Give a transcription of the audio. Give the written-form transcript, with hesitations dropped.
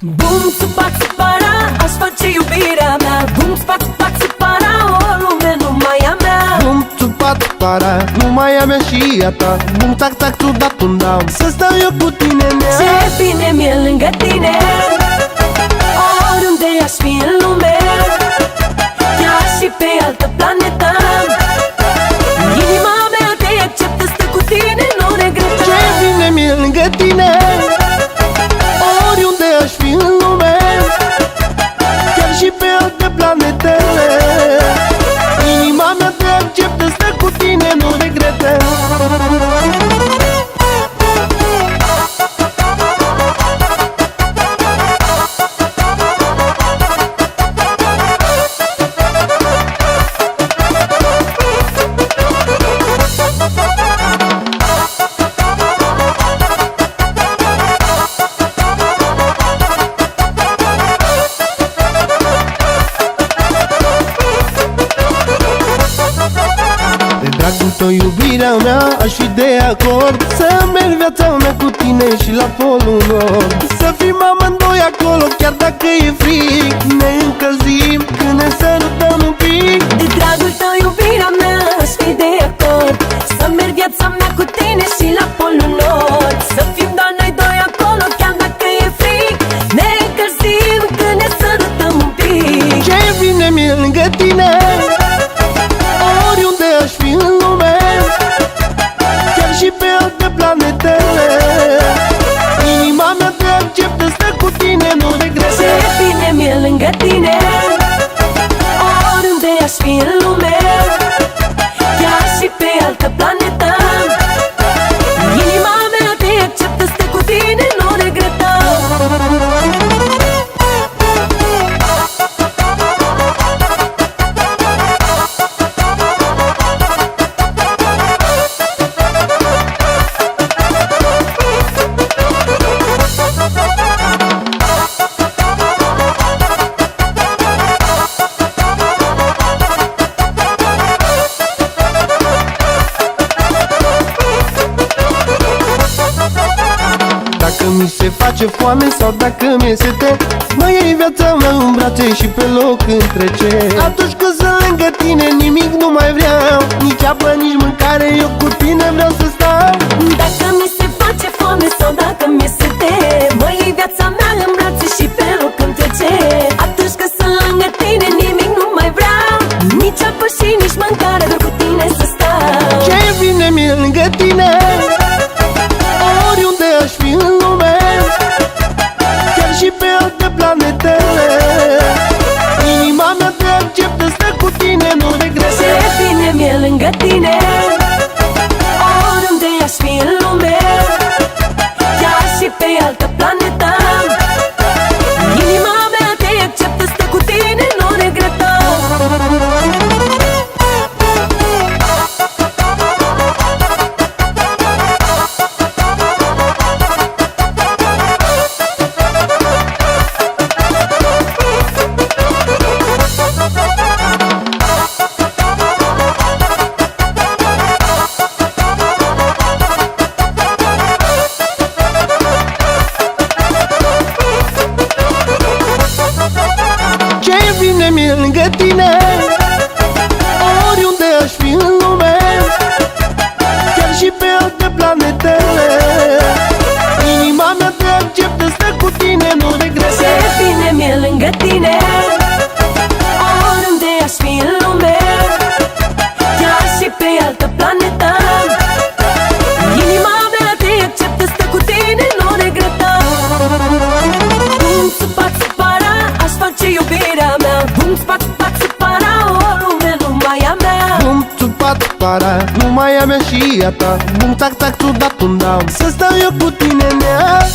Bum, țupac, țupara, aș face iubirea mea. Bum, țupac, țupac, țupara, o lume numai a mea. Bum, țupac, țupara, numai a mea și a ta. Bum, tac, tac, tu dat un dau, să stau eu cu tine, nea. Ce bine mi-e lângă tine, oriunde aș fi în lume, chiar și pe altă planetă. Inima mea te acceptă, stă cu tine, nu regretă. Ce bine mi-e lângă tine, oriunde aș fi în lume, chiar și pe alte planete. Inima mea te acceptă, stă cu tine, nu regretă. De dragul tău, iubirea mea, aș fi de acord să merg viața mea cu tine și la polul nord. Să fim amândoi acolo, chiar dacă e frig, ne încălzim când ne sărutăm un pic. De dragul tău, iubirea mea, aș fi de acord să merg viața mea cu tine și la polul nord. Să fim doar noi doi acolo, chiar dacă e frig, ne încălzim când ne sărutăm un pic. Ce bine mi-e lângă tine, oriunde aș fi în lume, chiar și pe alte planete. Inima mea te acceptă, stă cu tine, nu regretă. Ce bine mi-e lângă tine, oriunde aș fi în lume, chiar și pe altă planetă. Inima mea te acceptă, stă cu tine, nu regretă. Dacă mi se face foame sau dacă mi-e sete, mă iei viața mea în brațe și pe loc întrece. Atunci când sunt lângă tine, nimic nu mai vreau, nici apă, nici mâncare, eu cu tine vreau să stau. Dacă mi se face foame sau dacă mi-e sete, mă iei viața mea în brațe și pe loc îmi trece. Atunci când sunt lângă tine, nimic nu mai vreau, nici apă și nici mâncare, doar cu tine să stau. Ce bine mi-e lângă tine, oriunde aș fi în lume, chiar și pe alte planete. Inima mea te acceptă, stă cu tine, nu regretă. Ce bine mi-e lângă tine, oriunde aș fi în lume, chiar și pe altă planetă. Inima mea te acceptă, stă cu tine, nu regretă. Ce bine mi-e lângă tine, oriunde aș fi în lume, chiar și pe alte planete. Inima mea te acceptă, stă cu tine, nu regretă. Ce bine mi-e lângă tine, oriunde aș fi în lume, chiar și pe altă planetă. Inima mea te acceptă, stă cu tine, nu regretă. Bum, țupac, țupara, aș face iubirea mea. Bum, țupac, țupac, țupara, o lume numai a mea. Bum, țupac, țupara, numai a mea și a ta. Bum, tac, tac, tu dat un dau, să stau eu cu tine, nea.